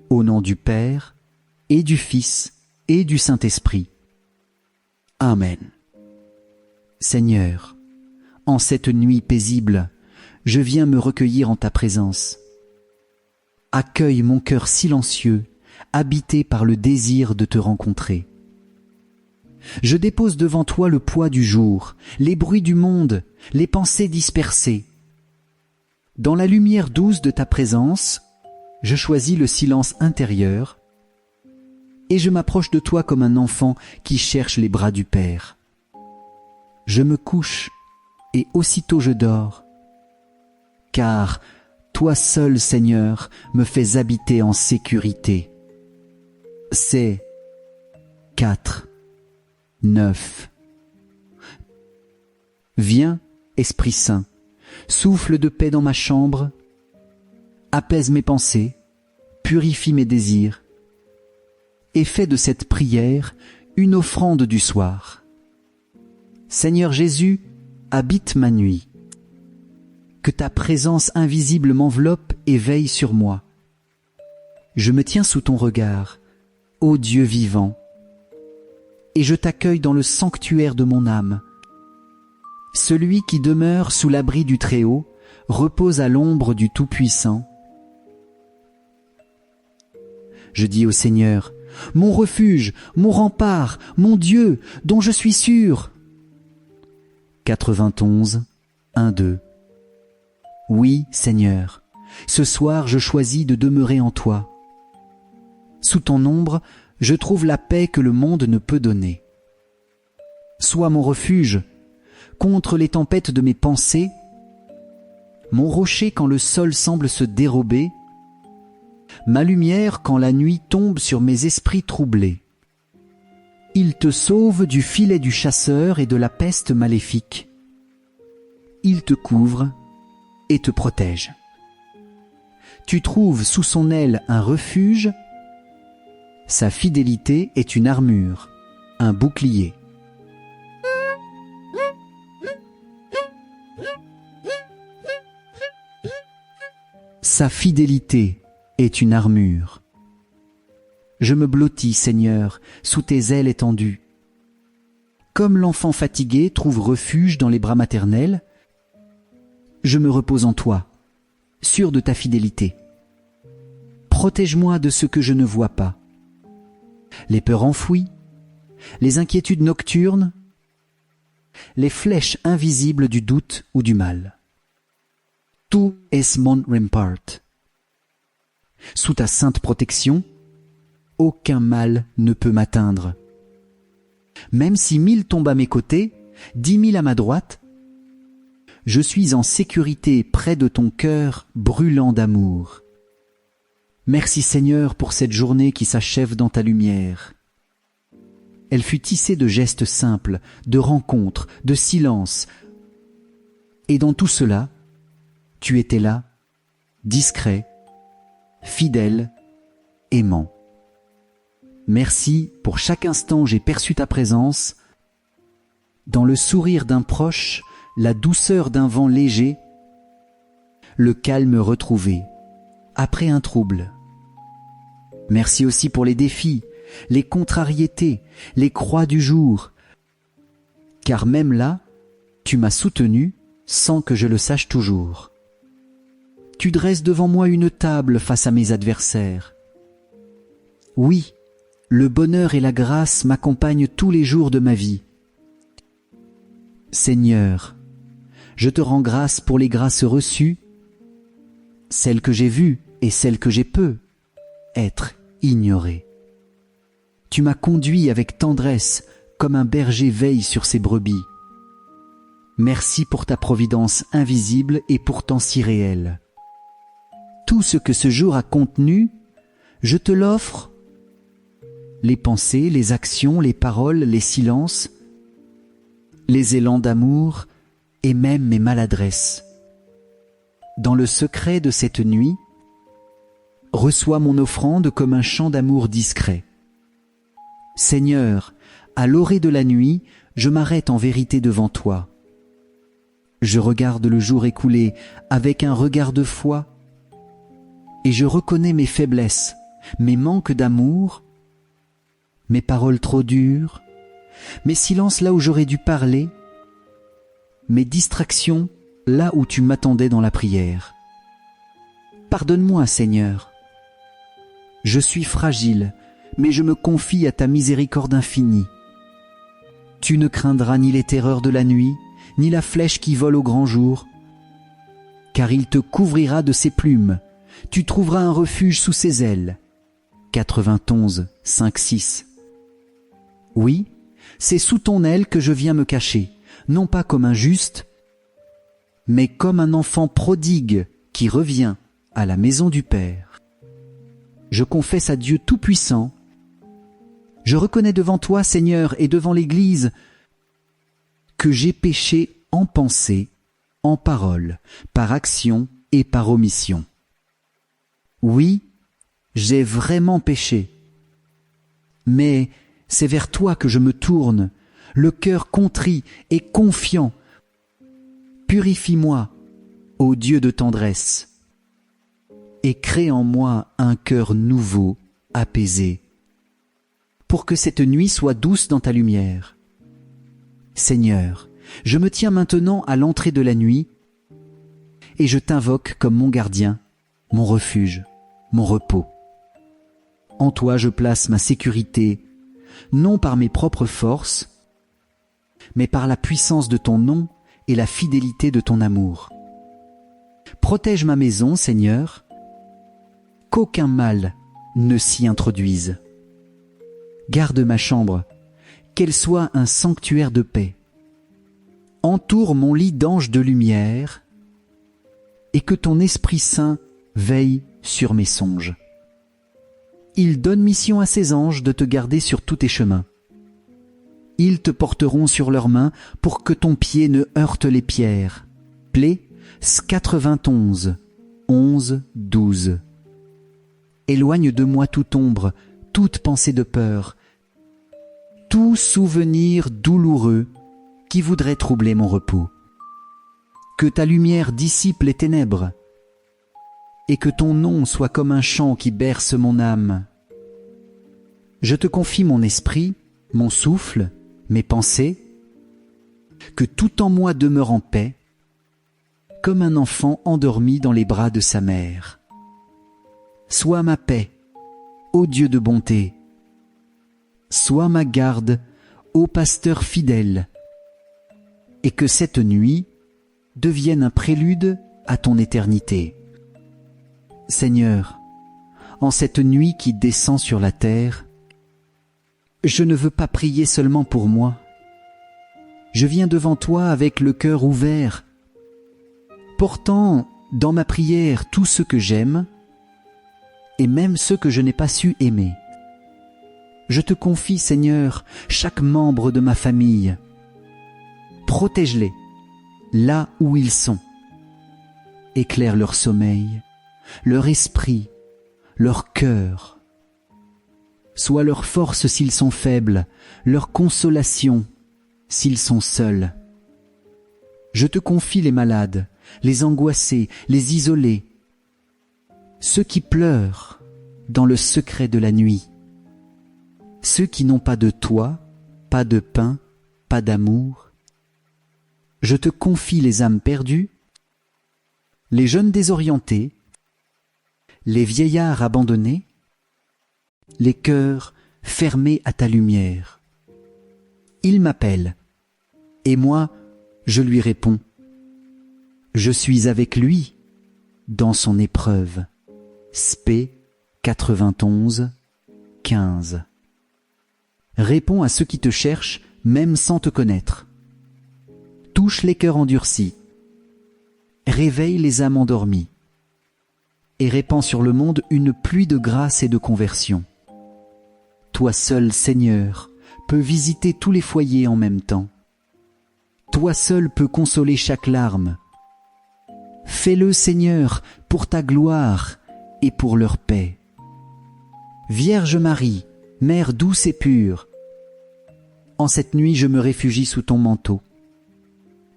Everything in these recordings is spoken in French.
Au nom du Père, et du Fils, et du Saint-Esprit. Amen. Seigneur, en cette nuit paisible, je viens me recueillir en ta présence. Accueille mon cœur silencieux, habité par le désir de te rencontrer. Je dépose devant toi le poids du jour, les bruits du monde, les pensées dispersées. Dans la lumière douce de ta présence, je choisis le silence intérieur et je m'approche de toi comme un enfant qui cherche les bras du Père. Je me couche et aussitôt je dors, car toi seul, Seigneur, me fais habiter en sécurité. C'est 4, 9. Viens, Esprit Saint, souffle de paix dans ma chambre, apaise mes pensées, purifie mes désirs, et fais de cette prière une offrande du soir. Seigneur Jésus, habite ma nuit. Que ta présence invisible m'enveloppe et veille sur moi. Je me tiens sous ton regard, ô Dieu vivant, et je t'accueille dans le sanctuaire de mon âme. Celui qui demeure sous l'abri du Très-Haut repose à l'ombre du Tout-Puissant. Je dis au Seigneur, mon refuge, mon rempart, mon Dieu, dont je suis sûr. 91, 1, 2. Oui, Seigneur, ce soir je choisis de demeurer en toi. Sous ton ombre, je trouve la paix que le monde ne peut donner. Sois mon refuge, contre les tempêtes de mes pensées, mon rocher quand le sol semble se dérober, ma lumière quand la nuit tombe sur mes esprits troublés. Il te sauve du filet du chasseur et de la peste maléfique. Il te couvre et te protège. Tu trouves sous son aile un refuge. Sa fidélité est une armure, un bouclier. Sa fidélité est une armure. Je me blottis, Seigneur, sous tes ailes étendues. Comme l'enfant fatigué trouve refuge dans les bras maternels, je me repose en toi, sûr de ta fidélité. Protège-moi de ce que je ne vois pas. Les peurs enfouies, les inquiétudes nocturnes, les flèches invisibles du doute ou du mal. Tu es mon rempart. Sous ta sainte protection, aucun mal ne peut m'atteindre. Même si 1000 tombent à mes côtés, 10 000 à ma droite, je suis en sécurité près de ton cœur brûlant d'amour. Merci Seigneur pour cette journée qui s'achève dans ta lumière. Elle fut tissée de gestes simples, de rencontres, de silences. Et dans tout cela, tu étais là, discret, fidèle, aimant. Merci pour chaque instant j'ai perçu ta présence, dans le sourire d'un proche, la douceur d'un vent léger, le calme retrouvé, après un trouble. Merci aussi pour les défis, les contrariétés, les croix du jour, car même là, tu m'as soutenu sans que je le sache toujours. Tu dresses devant moi une table face à mes adversaires. Oui, le bonheur et la grâce m'accompagnent tous les jours de ma vie. Seigneur, je te rends grâce pour les grâces reçues, celles que j'ai vues et celles que j'ai peu être ignorées. Tu m'as conduit avec tendresse comme un berger veille sur ses brebis. Merci pour ta providence invisible et pourtant si réelle. Tout ce que ce jour a contenu, je te l'offre. Les pensées, les actions, les paroles, les silences, les élans d'amour et même mes maladresses. Dans le secret de cette nuit, reçois mon offrande comme un chant d'amour discret. Seigneur, à l'orée de la nuit, je m'arrête en vérité devant toi. Je regarde le jour écoulé avec un regard de foi et je reconnais mes faiblesses, mes manques d'amour, mes paroles trop dures, mes silences là où j'aurais dû parler, mes distractions là où tu m'attendais dans la prière. Pardonne-moi, Seigneur. Je suis fragile, mais je me confie à ta miséricorde infinie. Tu ne craindras ni les terreurs de la nuit, ni la flèche qui vole au grand jour, car il te couvrira de ses plumes, tu trouveras un refuge sous ses ailes. 91, 5, 6. Oui, c'est sous ton aile que je viens me cacher, non pas comme un juste, mais comme un enfant prodigue qui revient à la maison du Père. Je confesse à Dieu Tout-Puissant, je reconnais devant toi, Seigneur, et devant l'Église, que j'ai péché en pensée, en parole, par action et par omission. Oui, j'ai vraiment péché. Mais c'est vers toi que je me tourne, le cœur contrit et confiant. Purifie-moi, ô Dieu de tendresse, et crée en moi un cœur nouveau, apaisé, pour que cette nuit soit douce dans ta lumière. Seigneur, je me tiens maintenant à l'entrée de la nuit, et je t'invoque comme mon gardien, mon refuge, mon repos. En toi je place ma sécurité, non par mes propres forces, mais par la puissance de ton nom et la fidélité de ton amour. Protège ma maison, Seigneur, qu'aucun mal ne s'y introduise. Garde ma chambre, qu'elle soit un sanctuaire de paix. Entoure mon lit d'anges de lumière, et que ton Esprit Saint veille sur mes songes. Il donne mission à ses anges de te garder sur tous tes chemins. Ils te porteront sur leurs mains pour que ton pied ne heurte les pierres. Plaies 91, 11, 12. Éloigne de moi toute ombre, toute pensée de peur, tout souvenir douloureux qui voudrait troubler mon repos. Que ta lumière dissipe les ténèbres, et que ton nom soit comme un chant qui berce mon âme. Je te confie mon esprit, mon souffle, mes pensées, que tout en moi demeure en paix, comme un enfant endormi dans les bras de sa mère. Sois ma paix, ô Dieu de bonté, sois ma garde, ô pasteur fidèle, et que cette nuit devienne un prélude à ton éternité. Seigneur, en cette nuit qui descend sur la terre, je ne veux pas prier seulement pour moi. Je viens devant toi avec le cœur ouvert, portant dans ma prière tous ceux que j'aime et même ceux que je n'ai pas su aimer. Je te confie, Seigneur, chaque membre de ma famille. Protège-les là où ils sont. Éclaire leur sommeil, leur esprit, leur cœur. Sois leur force s'ils sont faibles, leur consolation s'ils sont seuls. Je te confie les malades, les angoissés, les isolés, ceux qui pleurent dans le secret de la nuit, ceux qui n'ont pas de toit, pas de pain, pas d'amour. Je te confie les âmes perdues, les jeunes désorientés, les vieillards abandonnés, les cœurs fermés à ta lumière. Il m'appelle, et moi, je lui réponds. Je suis avec lui dans son épreuve. Spé 91, 15. Réponds à ceux qui te cherchent, même sans te connaître. Touche les cœurs endurcis. Réveille les âmes endormies. Et répands sur le monde une pluie de grâce et de conversion. Toi seul, Seigneur, peux visiter tous les foyers en même temps. Toi seul peux consoler chaque larme. Fais-le, Seigneur, pour ta gloire et pour leur paix. Vierge Marie, Mère douce et pure, en cette nuit je me réfugie sous ton manteau.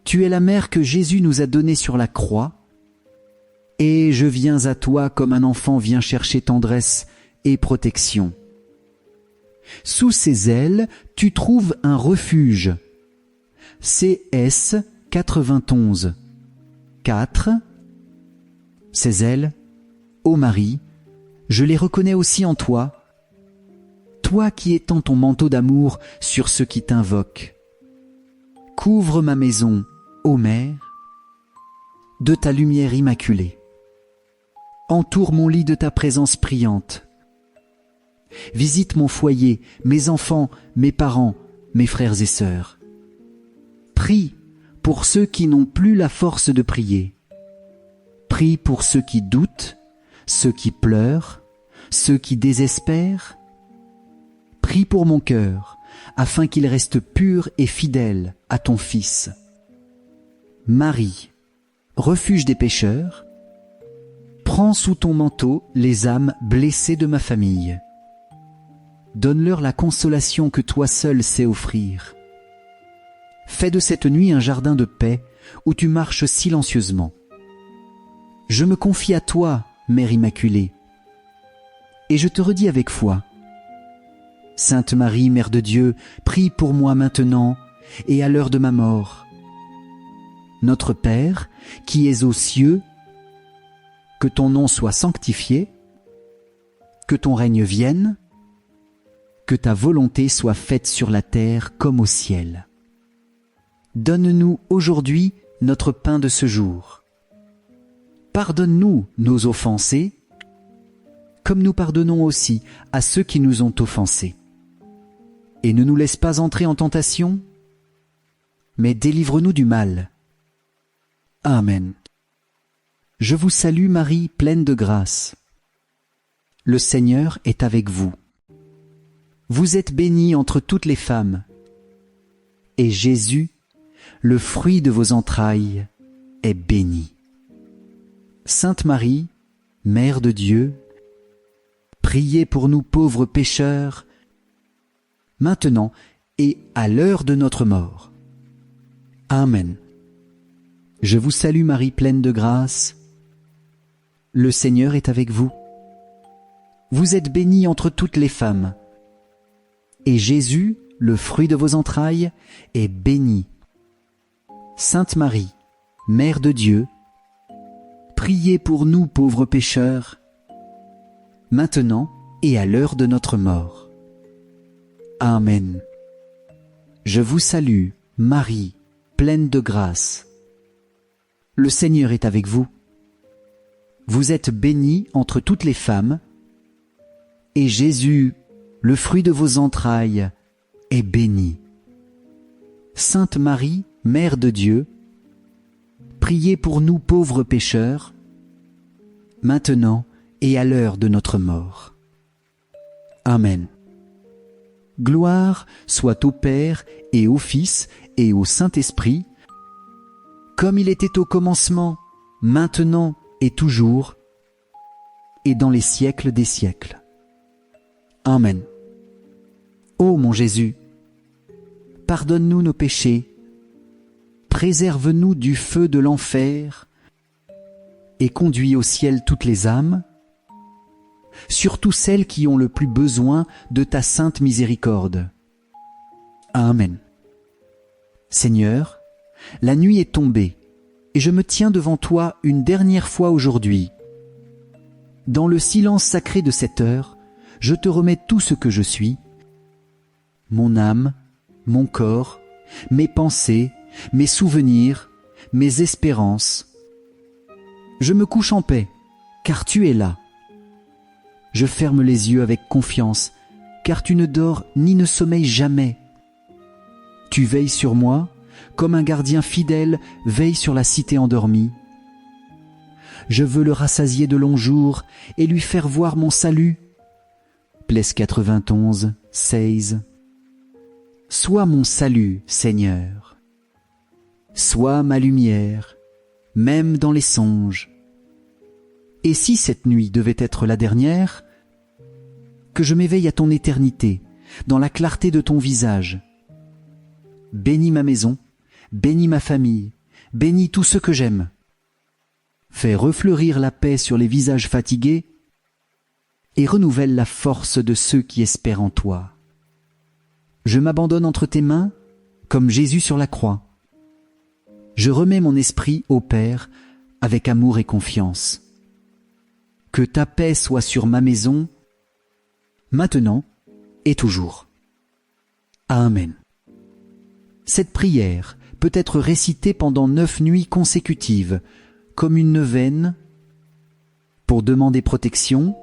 Tu es la mère que Jésus nous a donnée sur la croix, et je viens à toi comme un enfant vient chercher tendresse et protection. Sous ses ailes, tu trouves un refuge. CS 91 4. Ses ailes, ô Marie, je les reconnais aussi en toi, toi qui étends ton manteau d'amour sur ceux qui t'invoquent. Couvre ma maison, ô Mère, de ta lumière immaculée. Entoure mon lit de ta présence brillante. Visite mon foyer, mes enfants, mes parents, mes frères et sœurs. Prie pour ceux qui n'ont plus la force de prier. Prie pour ceux qui doutent, ceux qui pleurent, ceux qui désespèrent. Prie pour mon cœur, afin qu'il reste pur et fidèle à ton Fils. Marie, refuge des pécheurs, prends sous ton manteau les âmes blessées de ma famille. Donne-leur la consolation que toi seul sais offrir. Fais de cette nuit un jardin de paix où tu marches silencieusement. Je me confie à toi, Mère Immaculée, et je te redis avec foi. Sainte Marie, Mère de Dieu, prie pour moi maintenant et à l'heure de ma mort. Notre Père, qui es aux cieux, que ton nom soit sanctifié, que ton règne vienne, que ta volonté soit faite sur la terre comme au ciel. Donne-nous aujourd'hui notre pain de ce jour. Pardonne-nous nos offensés, comme nous pardonnons aussi à ceux qui nous ont offensés. Et ne nous laisse pas entrer en tentation, mais délivre-nous du mal. Amen. Je vous salue Marie, pleine de grâce. Le Seigneur est avec vous. Vous êtes bénie entre toutes les femmes, et Jésus, le fruit de vos entrailles, est béni. Sainte Marie, Mère de Dieu, priez pour nous pauvres pécheurs, maintenant et à l'heure de notre mort. Amen. Je vous salue Marie, pleine de grâce. Le Seigneur est avec vous. Vous êtes bénie entre toutes les femmes, et Jésus, le fruit de vos entrailles, est béni. Sainte Marie, Mère de Dieu, priez pour nous pauvres pécheurs, maintenant et à l'heure de notre mort. Amen. Je vous salue, Marie, pleine de grâce. Le Seigneur est avec vous. Vous êtes bénie entre toutes les femmes, et Jésus, le fruit de vos entrailles, est béni. Sainte Marie, Mère de Dieu, priez pour nous pauvres pécheurs, maintenant et à l'heure de notre mort. Amen. Gloire soit au Père et au Fils et au Saint-Esprit, comme il était au commencement, maintenant et toujours, et dans les siècles des siècles. Amen. Ô mon Jésus, pardonne-nous nos péchés, préserve-nous du feu de l'enfer, et conduis au ciel toutes les âmes, surtout celles qui ont le plus besoin de ta sainte miséricorde. Amen. Seigneur, la nuit est tombée, et je me tiens devant toi une dernière fois aujourd'hui. Dans le silence sacré de cette heure, je te remets tout ce que je suis, mon âme, mon corps, mes pensées, mes souvenirs, mes espérances. Je me couche en paix, car tu es là. Je ferme les yeux avec confiance, car tu ne dors ni ne sommeilles jamais. Tu veilles sur moi, comme un gardien fidèle veille sur la cité endormie. Je veux le rassasier de longs jours et lui faire voir mon salut. Plesse 91, 16. Sois mon salut, Seigneur. Sois ma lumière, même dans les songes. Et si cette nuit devait être la dernière, que je m'éveille à ton éternité, dans la clarté de ton visage. Bénis ma maison, bénis ma famille, bénis tous ceux que j'aime. Fais refleurir la paix sur les visages fatigués et renouvelle la force de ceux qui espèrent en toi. Je m'abandonne entre tes mains, comme Jésus sur la croix. Je remets mon esprit au Père avec amour et confiance. Que ta paix soit sur ma maison, maintenant et toujours. Amen. Cette prière peut être récitée pendant 9 nuits consécutives, comme une neuvaine, pour demander protection,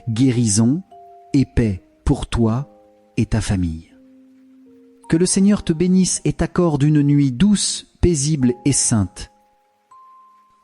guérison et paix pour toi et ta famille. Que le Seigneur te bénisse et t'accorde une nuit douce, paisible et sainte.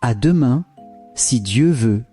À demain, si Dieu veut.